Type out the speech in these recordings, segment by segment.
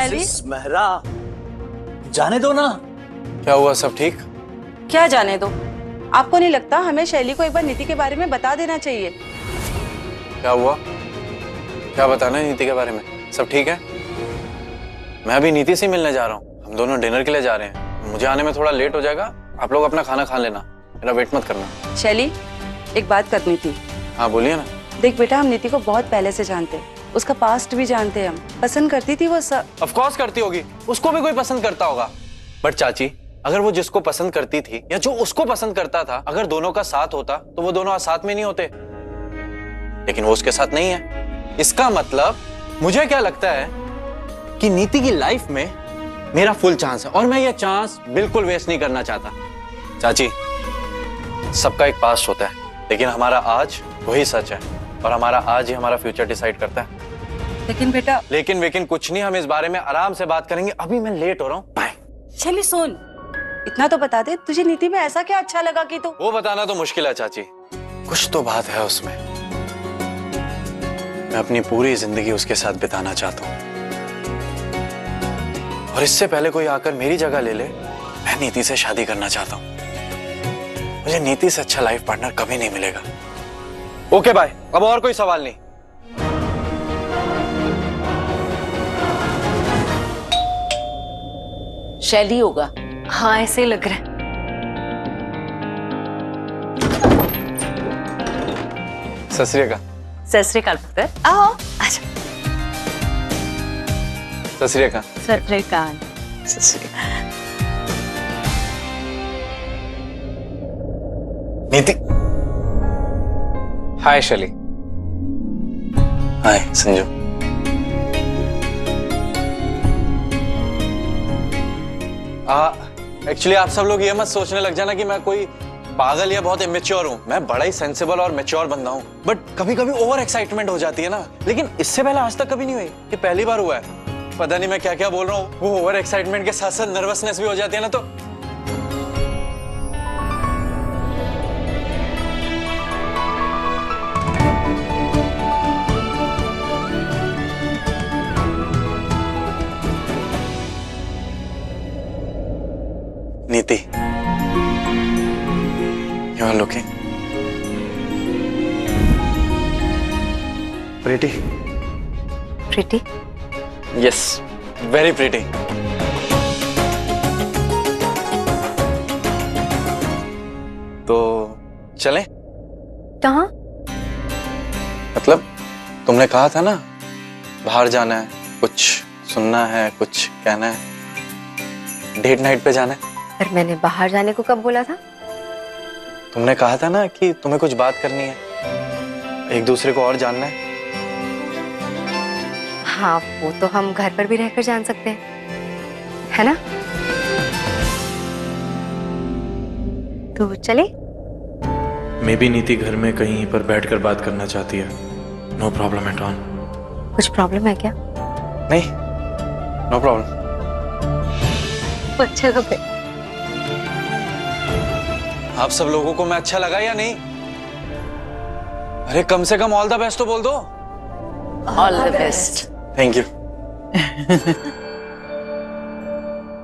शैली। मिसेस मेहरा, जाने दो ना। क्या हुआ, सब ठीक? क्या जाने दो? आपको नहीं लगता हमें शैली को एक बार नीति के बारे में बता देना चाहिए? क्या हुआ? क्या बताना है नीति के बारे में? सब ठीक है? मैं अभी नीति से मिलने जा रहा हूँ। हम दोनों डिनर के लिए जा रहे हैं। मुझे आने में थोड़ा लेट हो जाएगा। आप लोग अपना खाना खा लेना, मेरा वेट मत करना। शैली, एक बात करनी थी। हाँ बोलिए ना। देख बेटा, हम नीति को बहुत पहले से जानते हैं, उसका पास्ट भी जानते हैं हम। पसंद करती थी वो सब। ऑफ कोर्स करती होगी, उसको भी कोई पसंद करता होगा। बट चाची, अगर वो जिसको पसंद करती थी या जो उसको पसंद करता था, अगर दोनों का साथ होता तो वो दोनों साथ में नहीं होते। लेकिन वो उसके साथ नहीं है। इसका मतलब मुझे क्या लगता है कि नीति की लाइफ में मेरा फुल चांस है और मैं ये चांस बिल्कुल वेस्ट नहीं करना चाहता। चाची, सबका एक पास्ट होता है, लेकिन हमारा आज वही सच है और हमारा आज ही हमारा फ्यूचर डिसाइड करता है। लेकिन बेटा। लेकिन कुछ नहीं, हम इस बारे में आराम से बात करेंगे। अभी मैं लेट हो रहा हूँ। बाय। शैली सुन, इतना तो बता दे, तुझे नीति में ऐसा क्या अच्छा लगा कि तू? वो बताना तो मुश्किल है चाची, कुछ तो बात है उसमें। मैं अपनी पूरी जिंदगी उसके साथ बिताना चाहता हूँ और इससे पहले कोई आकर मेरी जगह ले ले, मैं नीति से शादी करना चाहता हूँ। मुझे नीति से अच्छा लाइफ पार्टनर कभी नहीं मिलेगा। ओके बाय, अब और कोई सवाल नहीं। शैली होगा। हाँ ऐसे ही लग रहा है। सत श्री अकाल। सत श्री अकाल पुत्र, आओ। अच्छा। सत श्री अकाल। सत श्री अकाल। सत श्री अकाल। नीति। हाय शैली। हाय संजू। एक्चुअली आप सब लोग ये मत सोचने लग जाना कि मैं कोई पागल या बहुत इमेच्योर हूँ। मैं बड़ा ही सेंसिबल और मैच्योर बंदा हूँ, बट कभी कभी ओवर एक्साइटमेंट हो जाती है ना। लेकिन इससे पहले आज तक कभी नहीं हुई, ये पहली बार हुआ है। पता नहीं मैं क्या क्या बोल रहा हूँ। वो ओवर एक्साइटमेंट के साथ साथ नर्वसनेस भी हो जाती है ना। तो नीति, you are looking pretty. Preeti. Yes, very pretty. तो चलें? कहाँ? मतलब तुमने कहा था ना, बाहर जाना है, कुछ सुनना है, कुछ कहना है, डेट नाइट पे जाना है। पर मैंने बाहर जाने को कब बोला था? तुमने कहा था ना कि तुम्हें कुछ बात करनी है, एक दूसरे को और जानना है। हाँ वो तो हम घर पर भी रहकर जान सकते हैं, है ना? तो चले? मे बी नीति घर में कहीं पर बैठकर बात करना चाहती है। No problem at all. कुछ प्रॉब्लम है क्या? नहीं, नो प्रॉब्लम। अच्छा तो फिर आप सब लोगों को मैं अच्छा लगा या नहीं? अरे कम से कम ऑल द बेस्ट तो बोल दो। All the best. Thank you.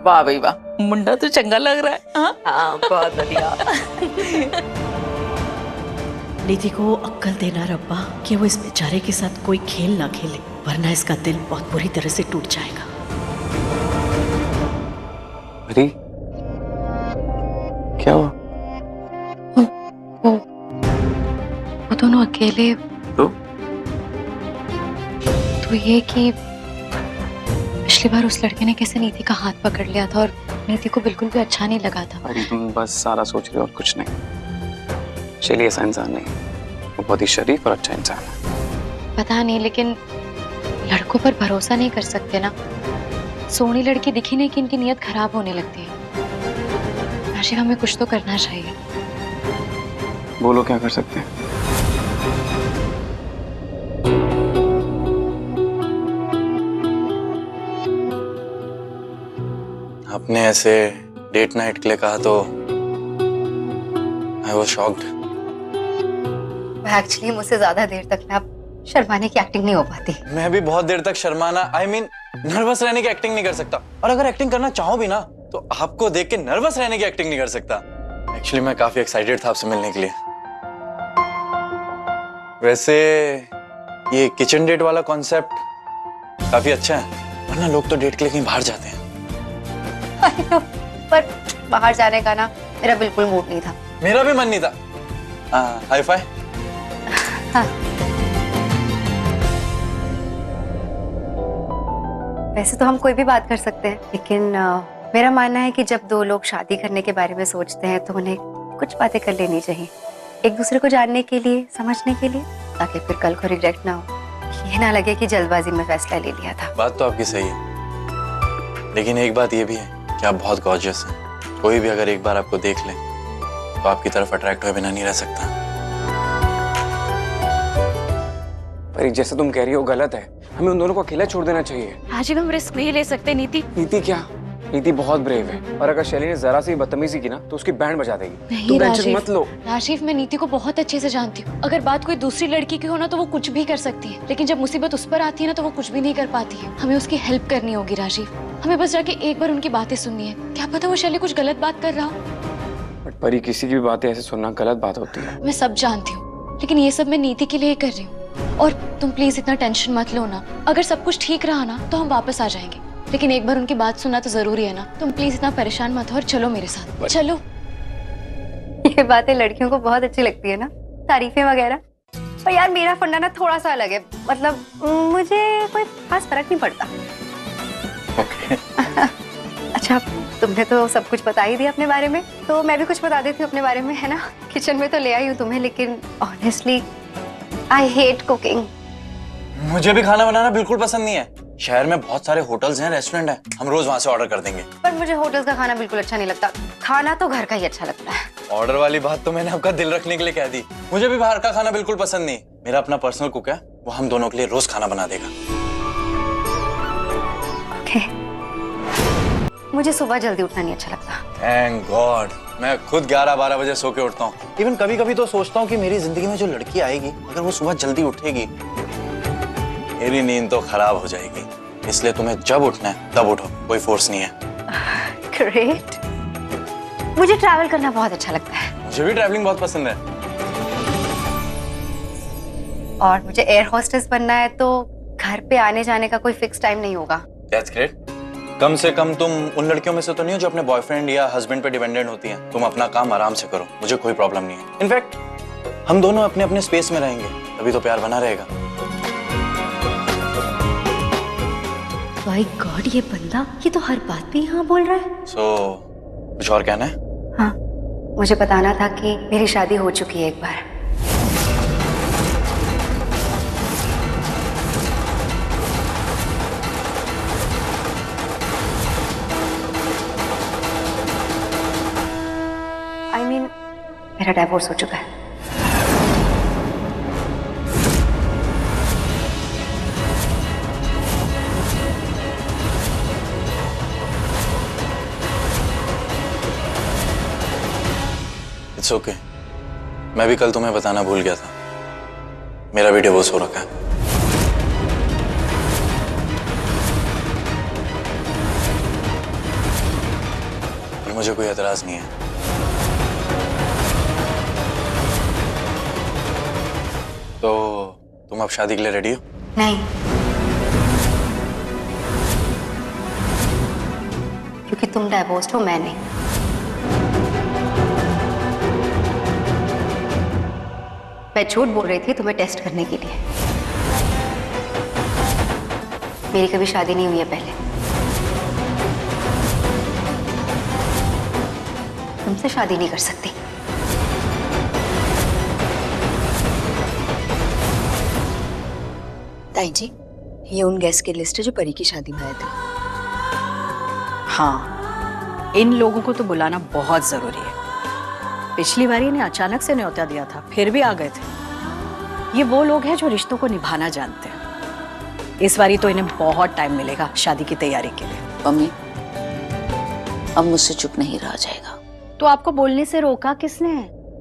वाह भाई वाह, मुंडा तो चंगा लग रहा है। हाँ बहुत बढ़िया। नीति को अक्कल देना रब्बा कि वो इस बेचारे के साथ कोई खेल ना खेले, वरना इसका दिल बहुत बुरी तरह से टूट जाएगा। अरे क्या हुआ? वो दोनों अकेले। तो ये कि पिछली बार उस लड़के ने कैसे नीति का हाथ पकड़ लिया था और नीति को बिल्कुल भी अच्छा नहीं लगा था। अरे तुम बस सारा सोच रहे हो और कुछ नहीं। चलिए ऐसा इंसान नहीं, वो बहुत ही शरीफ और अच्छा इंसान है। पता नहीं, लेकिन लड़कों पर भरोसा नहीं कर सकते ना। सोनी लड़की दिखी नहीं कि इनकी नीयत खराब होने लगती है। आशिक, हमें कुछ तो करना चाहिए। बोलो क्या कर सकते हैं? आपने ऐसे डेट नाइट के लिए कहा तो आई वाज शॉक्ड। एक्चुअली मुझसे ज्यादा देर तक ना शर्माने की एक्टिंग नहीं हो पाती। मैं भी बहुत देर तक शर्माना, I mean, नर्वस रहने की एक्टिंग नहीं कर सकता, और अगर एक्टिंग करना चाहो भी ना तो आपको देख के नर्वस रहने की एक्टिंग नहीं कर सकता। एक्चुअली मैं काफी एक्साइटेड था आपसे मिलने के लिए। वैसे ये किचन डेट वाला कॉन्सेप्ट काफी अच्छा है, वरना लोग तो डेट के लिए कहीं बाहर जाते हैं। पर बाहर जाने का ना मेरा बिल्कुल मूड नहीं था। मेरा भी मन नहीं था। Hi fi. हाँ। वैसे तो हम कोई भी बात कर सकते हैं, लेकिन मेरा मानना है कि जब दो लोग शादी करने के बारे में सोचते हैं तो उन्हें कुछ बातें कर लेनी चाहिए, एक दूसरे को जानने के लिए, समझने के लिए, ताकि फिर कल को रिग्रेट ना हो, ये ना लगे कि जल्दबाजी में फैसला ले लिया था। बात तो आपकी सही है, लेकिन एक बात ये भी है कि आप बहुत गॉर्जियस हैं। कोई भी अगर एक बार आपको देख ले तो आपकी तरफ अट्रैक्ट हुए बिना नहीं रह सकता। पर जैसे तुम कह रही हो गलत है, हमें उन दोनों को अकेला छोड़ देना चाहिए। राजीव, हम रिस्क नहीं ले सकते। नीति नीति क्या? नीति बहुत ब्रेव है, और अगर शैली ने जरा सी बदतमीजी की ना तो उसकी बैंड बजा देगी। नहीं तुम टेंशन राजीव, मत लो। राजीव, मैं नीति को बहुत अच्छे से जानती हूँ। अगर बात कोई दूसरी लड़की की हो ना तो वो कुछ भी कर सकती है, लेकिन जब मुसीबत उस पर आती है ना तो वो कुछ भी नहीं कर पाती है। हमें उसकी हेल्प करनी होगी राजीव। हमें बस जाके एक बार उनकी बातें सुननी है। क्या पता वो शैली कुछ गलत बात कर रहा हो। बट परी, किसी की भी बातें ऐसे सुनना गलत बात होती है। मैं सब जानती हूँ, लेकिन ये सब मैं नीति के लिए कर रही हूँ। और तुम प्लीज इतना टेंशन मत लो ना। अगर सब कुछ ठीक रहा ना तो हम वापस आ जाएंगे, लेकिन एक बार उनकी बात सुनना तो जरूरी है ना। तुम प्लीज इतना परेशान मत हो और चलो मेरे साथ। चलो। ये बातें लड़कियों को बहुत अच्छी लगती है ना, तारीफें वगैरह। पर यार मेरा फंडा ना थोड़ा सा अलग है, मतलब मुझे कोई खास फर्क नहीं पड़ता। अच्छा, तुमने तो सब कुछ बता ही दिया अपने बारे में, तो मैं भी कुछ बता देती हूँ अपने बारे में, है ना। किचन में तो ले आई हूँ तुम्हें, लेकिन ऑनेस्टली आई हेट कुकिंग। मुझे भी खाना बनाना बिल्कुल पसंद नहीं है। शहर में बहुत सारे होटल्स हैं, रेस्टोरेंट हैं, हम रोज वहां से ऑर्डर कर देंगे। पर मुझे होटल का खाना बिल्कुल अच्छा नहीं लगता। खाना तो घर का ही अच्छा लगता है। ऑर्डर वाली बात तो मैंने आपका दिल रखने के लिए कह दी। मुझे भी बाहर का खाना बिल्कुल पसंद नहीं। मेरा अपना पर्सनल कुक है, वो हम दोनों के लिए रोज खाना बना देगा। ओके। मुझे सुबह जल्दी उठना नहीं अच्छा लगता। थैंक गॉड, मैं खुद 11-12 बजे सो के उठता हूँ। इवन कभी कभी तो सोचता हूँ कि मेरी जिंदगी में जो लड़की आएगी, अगर वो सुबह जल्दी उठेगी, मेरी नींद तो खराब हो जाएगी। इसलिए तुम्हें जब उठना है तब उठो, कोई फोर्स नहीं है। ग्रेट। मुझे ट्रैवल करना बहुत अच्छा लगता है। मुझे भी ट्रैवलिंग बहुत पसंद है। और मुझे एयर होस्टेस बनना है, तो घर पे आने जाने का कोई फिक्स टाइम नहीं होगा। That's great। कम से कम तुम उन लड़कियों में से तो नहीं हो जो अपने बॉयफ्रेंड या हस्बैंड पे डिपेंडेंट होती हैं। तुम अपना काम आराम से करो, मुझे कोई प्रॉब्लम नहीं है। इनफैक्ट हम दोनों अपने अपने स्पेस में रहेंगे, तभी तो प्यार बना रहेगा। माय गॉड, ये बंदा, ये तो हर बात पे हाँ बोल रहा है। कुछ और कहना है? हाँ, मुझे बताना था कि मेरी शादी हो चुकी है एक बार। I mean, मेरा डाइवोर्स हो चुका है। It's okay. मैं भी कल तुम्हें बताना भूल गया था, मेरा भी डिवोर्स हो रखा है। और मुझे कोई एतराज नहीं है। तो तुम अब शादी के लिए रेडी हो? नहीं, क्योंकि तुम डाइवोर्स्ड हो, मैं नहीं। मैं झूठ बोल रही थी तुम्हें टेस्ट करने के लिए। मेरी कभी शादी नहीं हुई है पहले। तुमसे शादी नहीं कर सकती। ताई जी, ये उन गेस्ट की लिस्ट है जो परी की शादी में आए थे। हाँ, इन लोगों को तो बुलाना बहुत जरूरी है। पिछली बार इन्हें अचानक से न्योता दिया था, फिर भी आ गए थे। ये वो लोग हैं जो रिश्तों को निभाना जानते हैं। इस बारी तो इन्हें बहुत टाइम मिलेगा शादी की तैयारी के लिए। मम्मी, अब मुझसे चुप नहीं रहा जाएगा। तो आपको बोलने से रोका किसने?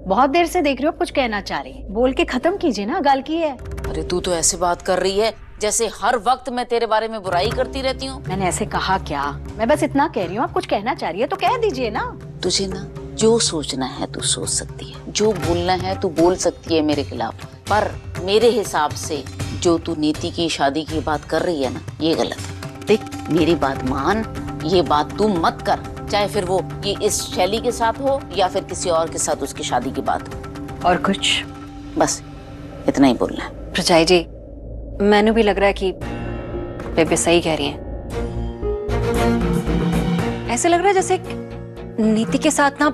बहुत देर से देख रही हो, कुछ कहना चाह रही है, बोल के खत्म कीजिए ना, गाल की है। अरे तू तो ऐसे बात कर रही है जैसे हर वक्त मैं तेरे बारे में बुराई करती रहती हूँ। मैंने ऐसे कहा क्या? मैं बस इतना कह रही हूँ, आप कुछ कहना चाह रही है तो कह दीजिए ना। तुझे ना जो सोचना है तू सोच सकती है, जो बोलना है तू बोल सकती है मेरे खिलाफ, पर मेरे हिसाब से जो तू नीति की शादी की बात कर रही है ना, ये गलत है। देख मेरी बात मान, ये बात तू मत कर, चाहे फिर वो ये इस शैली के साथ हो या फिर किसी और के साथ उसकी शादी की बात हो। और कुछ? बस इतना ही बोलना है। प्रचाई जी, मैंने भी लग रहा है कि बेबे सही कह रही हैं। ऐसे लग रहा है जैसे नीति के साथ ना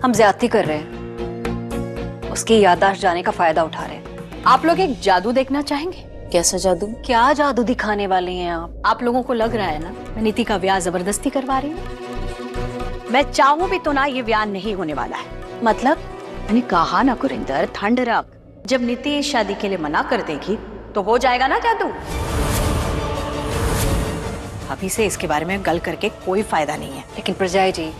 हम ज्यादती कर रहे हैं, उसकी याददाश्त जाने का फायदा उठा रहे हैं। आप लोग एक जादू देखना चाहेंगे? कैसा जादू? क्या जादू दिखाने वाले हैं आप? आप लोगों को लग रहा है ना मैं नीति का ब्याह जबरदस्ती करवा रही हूँ? मैं चाहूं भी तो ना ये ब्याह नहीं होने वाला है। मतलब मैंने कहा ना गुरिंदर, ठंड रख, जब नीति इस शादी के लिए मना कर देगी तो हो जाएगा ना जादू। अभी से इसके बारे में गल करके कोई फायदा नहीं है। लेकिन प्रजाई जी,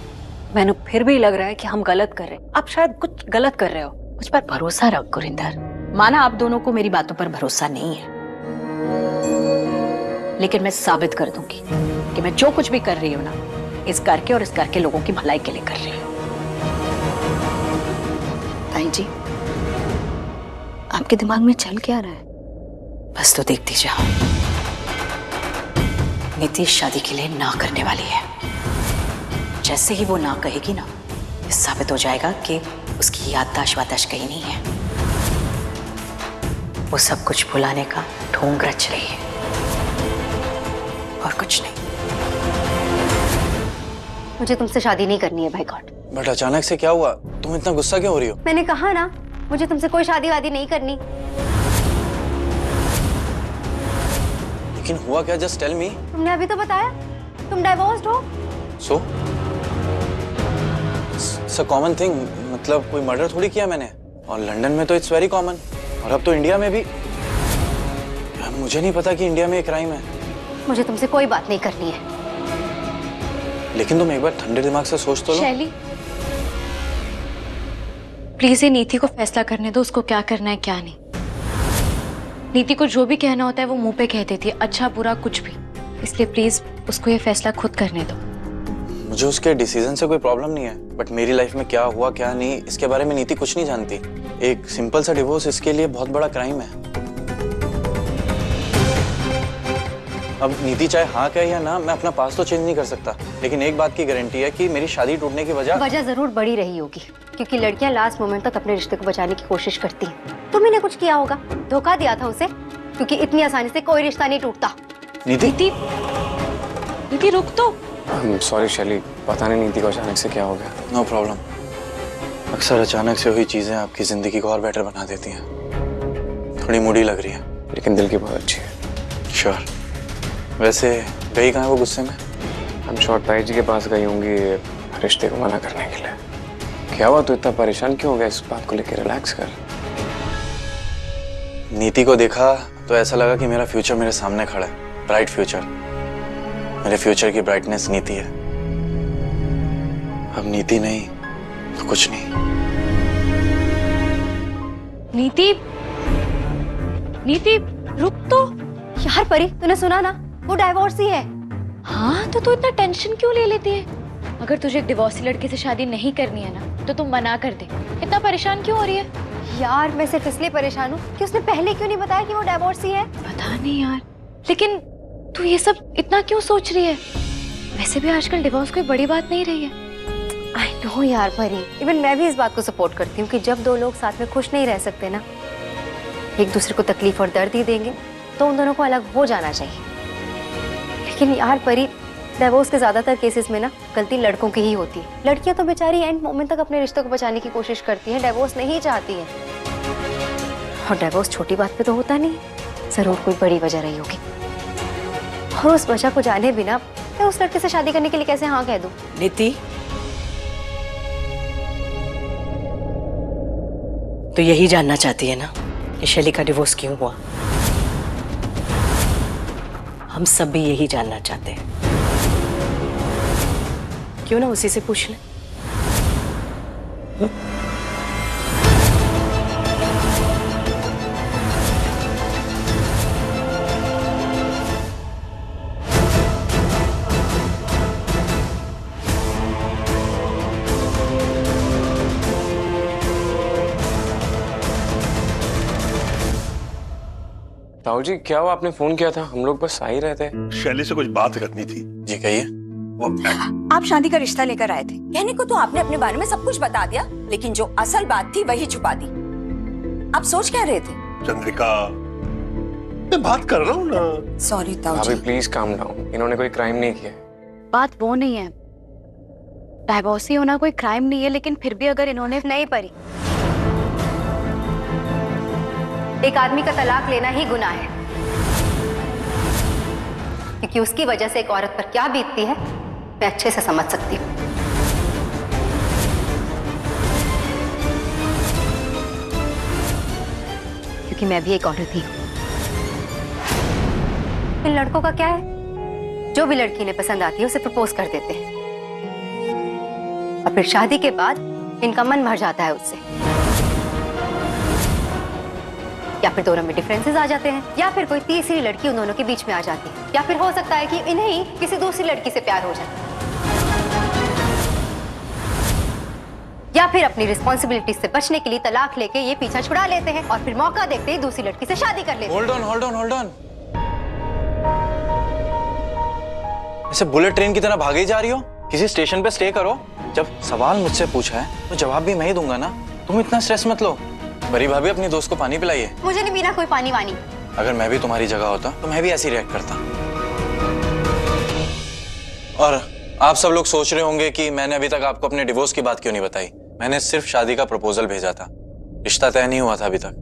मैंने फिर भी लग रहा है कि हम गलत कर रहे हैं। आप शायद कुछ गलत कर रहे हो। मुझ पर भरोसा रख गुरिंदर। माना आप दोनों को मेरी बातों पर भरोसा नहीं है, लेकिन मैं साबित कर दूंगी कि मैं जो कुछ भी कर रही हूँ ना, इस घर के और इस घर के लोगों की भलाई के लिए कर रही हूँ। ताई जी, आपके दिमाग में चल क्या रहा है? बस तो देखती जाओ, नीति शादी के लिए ना करने वाली है। जैसे ही वो ना कहेगी ना, ये साबित हो जाएगा कि उसकी याददाश्त वाददाश्त कहीं नहीं है। वो सब कुछ भुलाने का ढोंग रच रही है और कुछ नहीं। मुझे तुमसे शादी नहीं करनी है, भाई गॉड। बट अचानक से क्या हुआ? तुम इतना गुस्सा क्यों हो रही हो? मैंने कहा ना, मुझे तुमसे कोई शादी वादी नहीं करनी। लेकिन हुआ क्या? Just tell me. तुमने अभी तो बताया तुम डाइवोर्स्ड हो। So it's a common thing. मतलब कोई मर्डर थोड़ी किया मैंने, और लंदन में तो इट्स वेरी कॉमन, और अब तो इंडिया में भी। यार मुझे नहीं पता कि इंडिया में एक क्राइम है। मुझे तुमसे कोई बात नहीं करनी है। लेकिन तुम एक बार ठंडे दिमाग से सोच तो लो। शैली, प्लीज ये नीति को फैसला करने दो, उसको क्या करना है क्या नहीं। नीति को जो भी कहना होता है वो मुंह पे कह देती है, अच्छा बुरा कुछ भी। इसलिए प्लीज उसको ये फैसला खुद करने दो। मुझे उसके डिसीजन से कोई प्रॉब्लम नहीं है, बट मेरी लाइफ में क्या हुआ क्या नहीं, इसके बारे में नीति कुछ नहीं जानती। एक सिंपल सा डिवोर्स इसके लिए बहुत बड़ा क्राइम है। अब नीति चाहे हाँ कहे या ना, मैं अपना पास तो चेंज नहीं कर सकता, लेकिन एक बात की गारंटी है कि मेरी शादी टूटने की वजह जरूर बड़ी रही होगी, क्योंकि लड़कियां लास्ट मोमेंट तक अपने रिश्ते को बचाने की कोशिश करती हैं। तुम्ही ने कुछ किया होगा, धोखा दिया था उसे, क्योंकि इतनी आसानी से कोई रिश्ता नहीं टूटता। नीति, नीति रुक तो। सॉरी शैली, पता नहीं नीति को अचानक से क्या हो गया। No problem. अक्सर अचानक से हुई चीजें आपकी जिंदगी को और बेटर बना देती हैं। थोड़ी मूडी लग रही है, लेकिन दिल की बहुत अच्छी है। श्योर। वैसे गई कहाँ है वो गुस्से में? हम शॉर्ट ताई जी के पास गई होंगी रिश्ते को मना करने के लिए। क्या हुआ, तू इतना परेशान क्यों हो गया? इस बात को लेकर रिलैक्स कर। नीति को देखा तो ऐसा लगा कि मेरा फ्यूचर मेरे सामने खड़ा है, ब्राइट फ्यूचर। मेरे फ्यूचर की ब्राइटनेस नीति है। अब नीति नहीं तो कुछ नहीं। नीति, नीति रुक तो। यार परी, तूने सुना ना, वो डाइवोर्स ही है। हाँ तो तू इतना टेंशन क्यों ले लेती है? अगर तुझे एक डिवोर्सी लड़के से शादी नहीं करनी है ना, तो तुम मना कर दे। इतना परेशान क्यों हो रही है? यार मैं सिर्फ इसलिए परेशान हूँ कि उसने पहले क्यों नहीं बताया कि वो डाइवोर्सी है। पता नहीं यार, लेकिन तू ये सब इतना क्यों सोच रही है? वैसे भी आजकल डिवोर्स कोई बड़ी बात नहीं रही है। आई नो यार परी, इवन मैं भी इस बात को सपोर्ट करती हूँ कि जब दो लोग साथ में खुश नहीं रह सकते ना, एक दूसरे को तकलीफ और दर्द ही देंगे, तो उन दोनों को अलग हो जाना चाहिए। लेकिन यार परी, डिवोर्स के ज्यादातर केसेस में ना गलती लड़कों की ही होती है। लड़कियां तो बेचारी एंड मोमेंट तक अपने रिश्तों को बचाने की कोशिश करती हैं, डिवोर्स नहीं चाहती हैं। और डिवोर्स छोटी बात पे तो होता नहीं, जरूर कोई बड़ी वजह रही होगी। और उस वजह को जाने बिना मैं उस लड़के से शादी करने के लिए कैसे हाँ कह दूं? नीति, तो यही जानना चाहती है ना कि शैली का डिवोर्स क्यों हुआ? हम सब भी यही जानना चाहते हैं। क्यों ना उसी से पूछ लें। ताऊ जी क्या हुआ, आपने फोन किया था? हम लोग बस आ ही रहे थे। शैली से कुछ बात करनी थी। जी कहिए। वो आप शादी का रिश्ता लेकर आए थे, कहने को तो आपने अपने बारे में सब कुछ बता दिया, लेकिन जो असल बात थी वही छुपा दी। आप सोच क्या रहे थे? चंद्रिका, मैं बात कर रहा हूँ ना। सॉरी ताऊ भाभी जी। प्लीज काम डाउन, इन्होंने कोई क्राइम नहीं किया। बात वो नहीं है, डाइवोर्सी होना कोई क्राइम नहीं है, लेकिन फिर भी अगर इन्होंने नहीं परी, एक आदमी का तलाक लेना ही गुनाह है, क्योंकि उसकी वजह से एक औरत पर क्या बीतती है मैं अच्छे से समझ सकती हूँ। क्योंकि मैं भी एक औरत ही हूँ। इन लड़कों का क्या है, जो भी लड़की इन्हें पसंद आती है उसे प्रपोज कर देते हैं और फिर शादी के बाद इनका मन भर जाता है उससे, या फिर दोनों में डिफरेंसेस आ जाते हैं, या फिर कोई तीसरी लड़की उन दोनों के बीच में आ जाती है, या फिर हो सकता है कि इन्हें ही किसी दूसरी लड़की से प्यार हो जाए, या फिर अपनी रिस्पॉन्सिबिलिटी से बचने के लिए तलाक लेके ये पीछा छुड़ा लेते हैं और फिर मौका देखते ही दूसरी लड़की से शादी कर लेते हैं। Hold on. ऐसे बुलेट ट्रेन की तरह भागे जा रही हो? किसी स्टेशन पे स्टे करो। जब सवाल मुझसे पूछा है तो जवाब भी मैं ही दूंगा ना, तुम इतना स्ट्रेस मत लो। बड़ी भाभी अपनी दोस्त को पानी पिलाइए। मुझे नहीं पीना कोई पानी वानी। अगर मैं भी तुम्हारी जगह होता तो मैं भी ऐसे रिएक्ट करता। और आप सब लोग सोच रहे होंगे कि मैंने अभी तक आपको अपने डिवोर्स की बात क्यों नहीं बताई। मैंने सिर्फ शादी का प्रपोजल भेजा था, रिश्ता तय नहीं हुआ था अभी तक।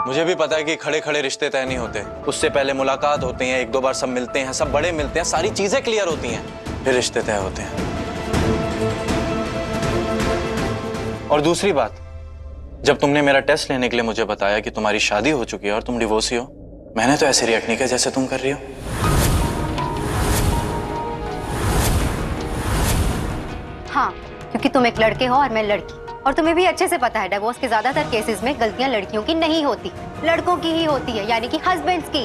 मुझे भी पता है कि खड़े खड़े रिश्ते तय नहीं होते, उससे पहले मुलाकात होती है, एक दो बार सब मिलते हैं, सब बड़े मिलते हैं, सारी चीजें क्लियर होती हैं, फिर रिश्ते तय होते हैं। और दूसरी बात, जब तुमने मेरा टेस्ट लेने के लिए मुझे बताया कि तुम्हारी शादी हो चुकी है और तुम डिवोर्सी हो, मैंने तो ऐसे रिएक्ट नहीं किया जैसे तुम कर रही हो। हाँ, क्योंकि तुम एक लड़के हो और मैं लड़की, और तुम्हें भी अच्छे से पता है डिवोर्स के ज्यादातर केसेस में गलतियां लड़कियों की नहीं होती, लड़कों की ही होती है, यानी कि हस्बैंड्स की।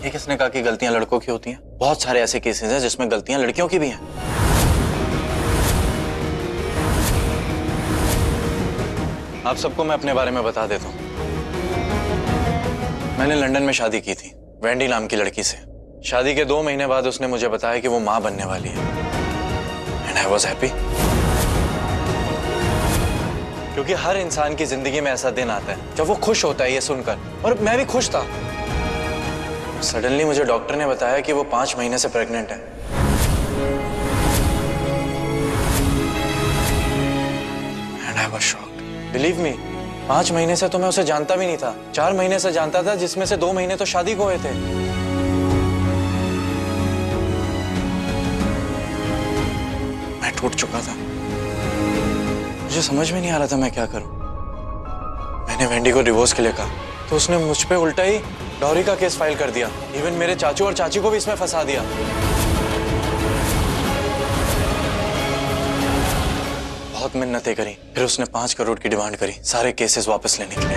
ये किसने कहा कि गलतियां लड़कों की होती हैं? बहुत सारे ऐसे केसेस हैं जिसमें गलतियां लड़कियों की भी हैं। आप सबको मैं अपने बारे में बता देता हूँ। मैंने लंदन में शादी की थी वेंडी नाम की लड़की से। शादी के 2 महीने बाद उसने मुझे बताया कि वो मां बनने वाली है, एंड आई वॉज हैप्पी। क्योंकि हर इंसान की जिंदगी में ऐसा दिन आता है जब वो खुश होता है ये सुनकर, और मैं भी खुश था। सडनली मुझे डॉक्टर ने बताया कि वो 5 महीने से प्रेग्नेंट है। And I was shocked. Believe me, 5 महीने से तो मैं उसे जानता भी नहीं था। 4 महीने से जानता था, जिसमें से 2 महीने तो शादी को हुए थे। मैं टूट चुका था, मुझे समझ में नहीं आ रहा था मैं क्या करूं। मैंने वेंडी को डिवोर्स के लिए कहा तो उसने मुझ पे उल्टा ही डॉरी का केस फाइल कर दिया। इवन मेरे चाचू और चाची को भी इसमें फंसा दिया। बहुत मिन्नतें करी, फिर उसने 5 करोड़ की डिमांड करी सारे केसेस वापस लेने के लिए।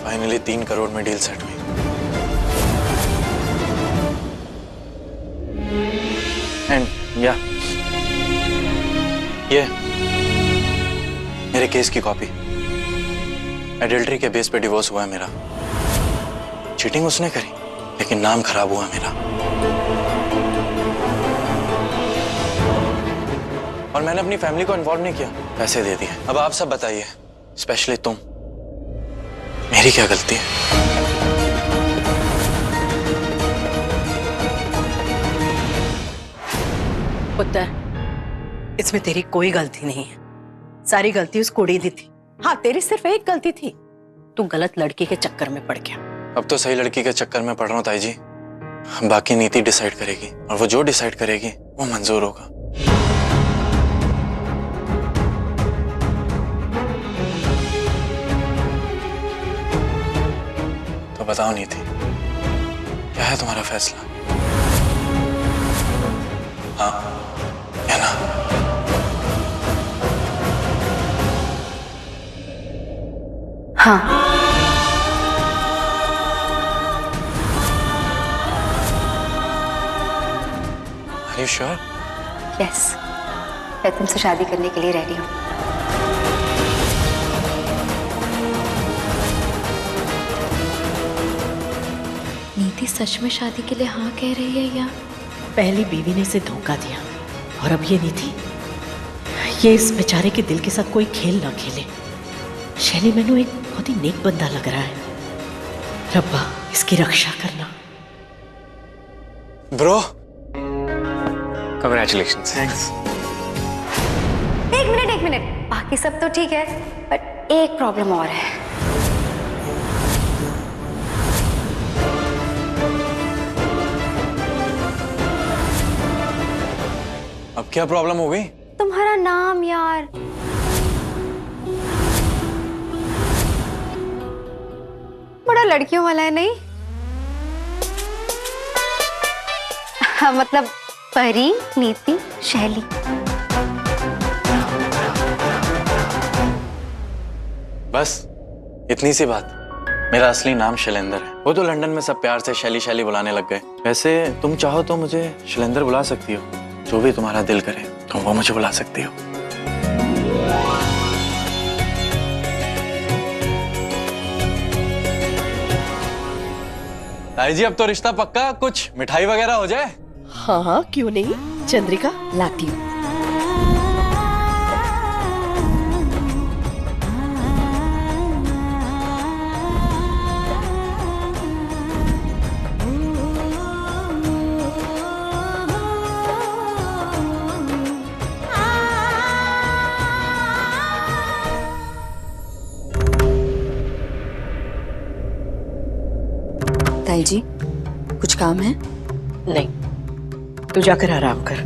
फाइनली 3 करोड़ में डील सेट हुई। एंड या ये मेरे केस की कॉपी। एडल्ट्री के बेस पे डिवोर्स हुआ है मेरा। चीटिंग उसने करी, लेकिन नाम खराब हुआ मेरा। और मैंने अपनी फैमिली को इन्वॉल्व नहीं किया, पैसे दे दिए। अब आप सब बताइए, स्पेशली तुम, मेरी क्या गलती है? पुत्र, इसमें तेरी कोई गलती नहीं है, सारी गलती उस कुड़ी दी थी। हाँ, तेरी सिर्फ एक गलती थी, तू गलत लड़की के चक्कर में पड़ गया। अब तो सही लड़की के चक्कर में पड़ रहा हूँ ताई जी। बाकी नीति डिसाइड करेगी, और वो जो डिसाइड करेगी वो मंजूर होगा। तो बताओ नीति, क्या है तुम्हारा फैसला? हाँ या ना? हाँ। you sure? यस, मैं तुमसे शादी करने के लिए रेडी हूँ। नीति सच में शादी के लिए हाँ कह रही है या पहली बीवी ने इसे धोखा दिया और अब ये नीति, ये इस बेचारे के दिल के साथ कोई खेल ना खेले। शैली मैनू एक बहुत ही नेक बंदा लग रहा है। रब्बा इसकी रक्षा करना। Bro, Congratulations. थैंक्स। एक मिनट, बाकी सब तो ठीक है, बट एक प्रॉब्लम और है। अब क्या प्रॉब्लम हो गई? तुम्हारा नाम यार। बड़ा लड़कियों वाला है नहीं? हाँ, मतलब परी, नीति, शैली। बस इतनी सी बात। मेरा असली नाम शैलेंद्र है। वो तो लंदन में सब प्यार से शैली शैली बुलाने लग गए। वैसे तुम चाहो तो मुझे शैलेंद्र बुला सकती हो, जो भी तुम्हारा दिल करे तुम वो मुझे बुला सकती हो। ताई जी, अब तो रिश्ता पक्का, कुछ मिठाई वगैरह हो जाए। हाँ हाँ, क्यों नहीं। चंद्रिका, लाती हूँ। ताई जी, कुछ काम है? नहीं, तू जाकर आराम कर।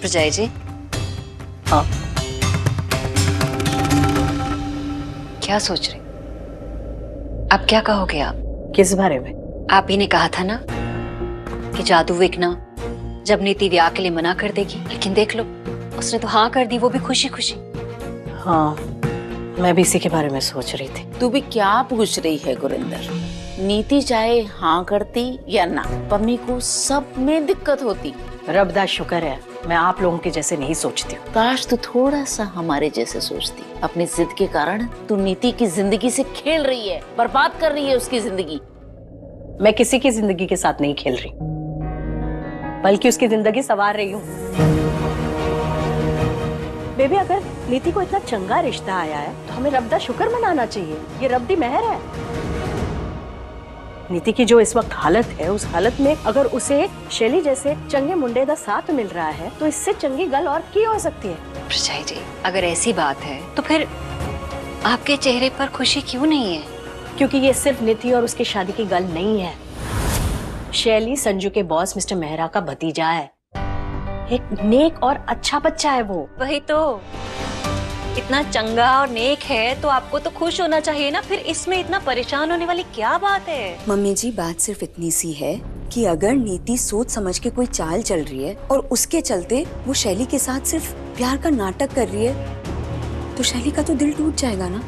प्रजाई जी। हाँ, क्या सोच रहे? अब क्या कहोगे आप? किस बारे में? आप ही ने कहा था ना कि जादू विकना जब नीति ब्याह के लिए मना कर देगी, लेकिन देख लो, उसने तो हाँ कर दी, वो भी खुशी खुशी। हाँ, मैं भी इसी के बारे में सोच रही थी। तू भी क्या पूछ रही है गुरिंदर? नीति चाहे हाँ करती या ना, पम्मी को सब में दिक्कत होती। रब दा शुक्र है मैं आप लोगों के जैसे नहीं सोचती हूँ। काश तू थोड़ा सा हमारे जैसे सोचती। अपनी जिद के कारण तू नीति की जिंदगी से खेल रही है, बर्बाद कर रही है उसकी जिंदगी। मैं किसी की जिंदगी के साथ नहीं खेल रही, बल्कि उसकी जिंदगी संवार रही हूँ। बेबी, अगर नीति को इतना चंगा रिश्ता आया है तो हमें रब दा शुक्र मनाना चाहिए। ये रब दी मेहर है। नीति की जो इस वक्त हालत है, उस हालत में अगर उसे शैली जैसे चंगे मुंडे दा साथ मिल रहा है तो इससे चंगी गल और की हो सकती है। प्रजाई जी, अगर ऐसी बात है तो फिर आपके चेहरे पर खुशी क्यों नहीं है? क्योंकि ये सिर्फ नीति और उसकी शादी की गल नहीं है। शैली संजू के बॉस मिस्टर मेहरा का भतीजा है। एक नेक और अच्छा बच्चा है वो। वही तो, इतना चंगा और नेक है तो आपको तो खुश होना चाहिए ना। फिर इसमें इतना परेशान होने वाली क्या बात है? मम्मी जी, बात सिर्फ इतनी सी है कि अगर नीति सोच समझ के कोई चाल चल रही है और उसके चलते वो शैली के साथ सिर्फ प्यार का नाटक कर रही है, तो शैली का तो दिल टूट जाएगा ना।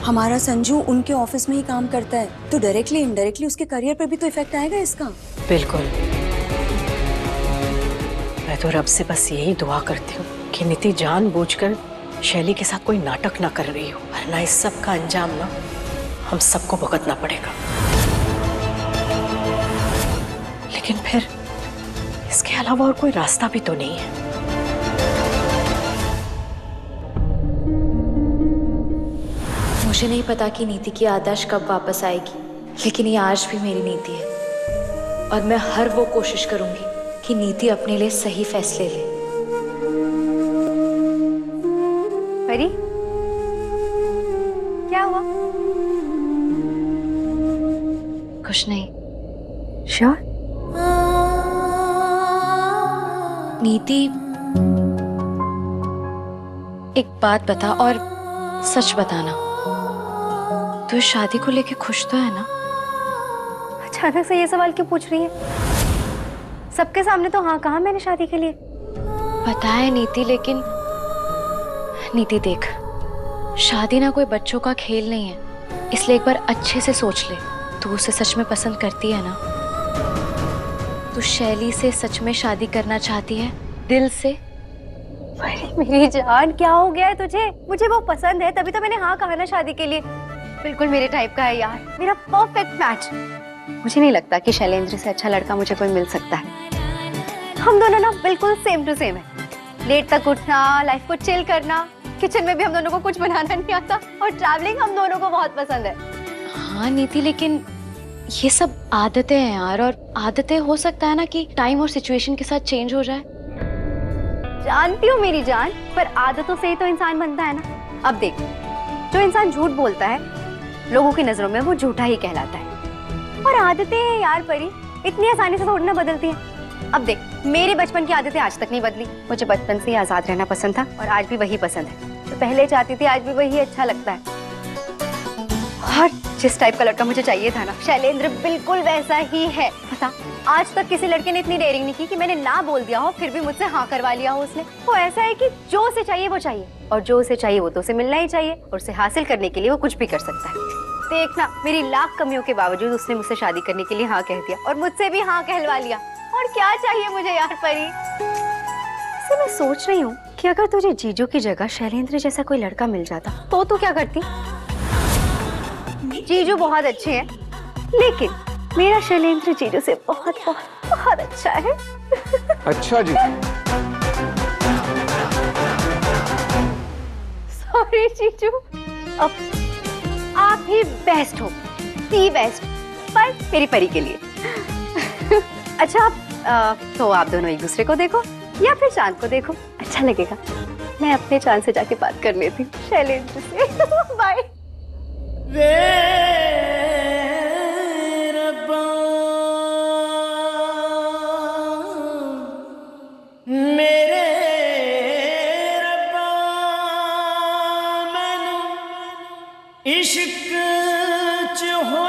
हमारा संजू उनके ऑफिस में ही काम करता है, तो डायरेक्टली इनडायरेक्टली उसके करियर पर भी तो इफेक्ट आएगा इसका। बिल्कुल। मैं तो रब से बस यही दुआ करती हूँ कि नीति जानबूझकर शैली के साथ कोई नाटक ना कर रही हो, वरना इस सब का अंजाम ना हम सबको भुगतना पड़ेगा। लेकिन फिर इसके अलावा और कोई रास्ता भी तो नहीं है। मुझे नहीं पता कि नीति की आदर्श कब वापस आएगी, लेकिन ये आज भी मेरी नीति है और मैं हर वो कोशिश करूंगी कि नीति अपने लिए सही फैसले ले। परी, क्या हुआ? कुछ नहीं। श्योर? नीति, एक बात बता और सच बताना, तू इस शादी को लेके खुश तो है ना? अचानक से ये सवाल क्यों पूछ रही है? सबके सामने तो हाँ कहा मैंने शादी के लिए। पता है नीति, लेकिन नीति देख, शादी ना कोई बच्चों का खेल नहीं है। इसलिए एक बार अच्छे से सोच ले, तू उसे सच में पसंद करती है ना? तू शैली से सच में शादी करना चाहती है दिल से? अरे मेरी जान, क्या हो गया है तुझे? मुझे वो पसंद है, तभी तो मैंने हाँ कहा ना शादी के लिए। बिल्कुल मेरे टाइप का है यार, मेरा परफेक्ट मैच। मुझे नहीं लगता कि शैलेंद्र से अच्छा लड़का मुझे कोई मिल सकता है। हम दोनों ना बिल्कुल सेम टू सेम है। लेट तक उठना, लाइफ को चिल करना, किचन में भी हम दोनों को कुछ बनाना नहीं आता, और ट्रैवलिंग हम दोनों को बहुत पसंद है। हाँ नीति, लेकिन ये सब आदतें हैं यार, और आदतें हो सकता है ना कि टाइम और सिचुएशन के साथ चेंज हो जाए। जानती हूँ मेरी जान, पर आदतों से ही तो इंसान बनता है ना। अब देख, जो इंसान झूठ बोलता है लोगों की नजरों में वो झूठा ही कहलाता है। और आदतें हैं यार परी, इतनी आसानी से थोड़ी ना बदलती हैं। अब देख, मेरे बचपन की आदतें आज तक नहीं बदली। मुझे बचपन से ही आजाद रहना पसंद था, और आज भी वही पसंद है। जो पहले चाहती थी आज भी वही अच्छा लगता है। और जिस टाइप का लड़का मुझे चाहिए था ना, शैलेंद्र बिल्कुल वैसा ही है। पता, आज तक किसी लड़के ने इतनी डेयरिंग नहीं की कि मैंने ना बोल दिया हो फिर भी मुझसे हाँ करवा लिया हो उसने। वो ऐसा है कि जो उसे चाहिए वो चाहिए, और जो उसे चाहिए वो तो उसे मिलना ही चाहिए, और उसे हासिल करने के लिए वो कुछ भी कर सकता है। देखना, मेरी लाख कमियों के बावजूद उसने मुझसे शादी करने के लिए हाँ कह दिया, और मुझसे भी हाँ कहलवा लिया। और क्या चाहिए मुझे यार परी? इससे मैं सोच रही हूँ कि अगर तुझे जीजू की जगह शैलेंद्र जैसा कोई लड़का मिल जाता तो तू क्या करती? जीजू बहुत अच्छे हैं, लेकिन मेरा शैलेंद्र जीजू से बहुत बहुत बहुत अच्छा है। अच्छा जी। सॉरी जीजू, अब आप ही बेस्ट हो, दी बेस्ट, पर मेरी परी के लिए। अच्छा, तो आप दोनों एक दूसरे को देखो या फिर चांद को देखो, अच्छा लगेगा। मैं अपने चांद से जाके बात कर लेती हूँ शैलेंद्र से। बाय। मेरे रब्बा मैनू इश्क च हो